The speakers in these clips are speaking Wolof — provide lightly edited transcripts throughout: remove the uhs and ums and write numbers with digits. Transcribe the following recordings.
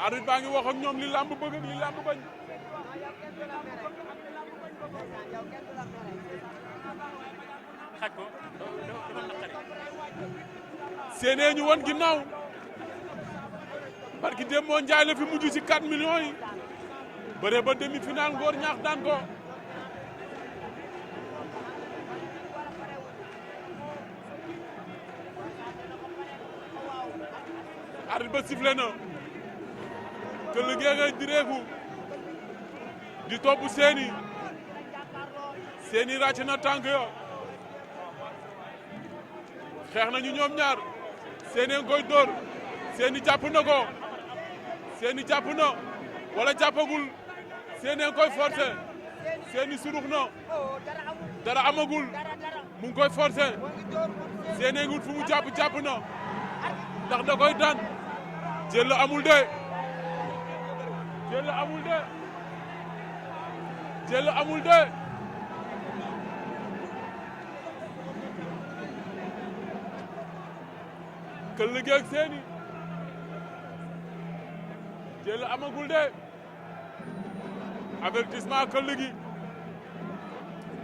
arbitre baa ngi wax ak ñoom li làmb bëgg ak li làmb bañ. xaj ko dama naqari. Séné ñu won ginnaaw barki dem moo njaay la fi mujj ci 4 millions yi bëre ba demi-finale Ngor Ñaax daan ko. arbitre ba sifflé na Keul Gué ngay direeku di topp Séni Séni ràcc na tànk yo xeex nañu ñoom ñaar Séni ngoy dóor Séni jàpp na ko Séni jàpp na wala jàppagul Séni koy forcé Séni surux na dara amagul mu ngi koy forcé Séni ngi fu mu jàpp na ndax da koy daan jël amul de jël amul de jël amul de Keul Gué ak Séni jël amagul de avertissement Keul Gué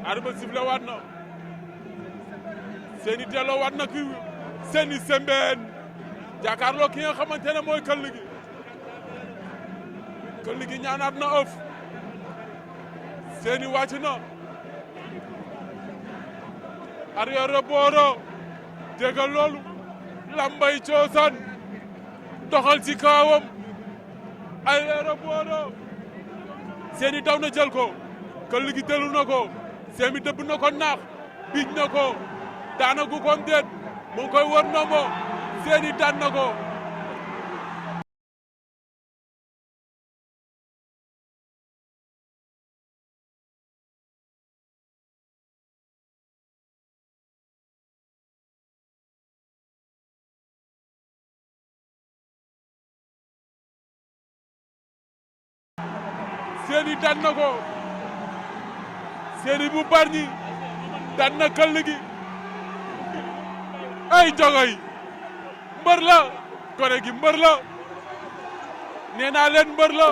arbitre sifflé waat na Séni delloo waat na ki Séni Sembène jàkkaarloo ki nga xamante ne mooy Keul Gué Keul Gué ñaanaat na ëf Séni wàcc na arrière booro déggal loolu lambay coosaan doxal ci kawam arrière booro Séni daw na jël ko Keul Gué tëlu na ko Séni dëbb na ko naax biij na ko daanagu kom déet mu ngi koy wër nombo Séni daan na ko Séni daan na ko Séni bu Bargny daan na Keul Gué ay jogoy mbër la gone gi mbër la nee naa leen mbër la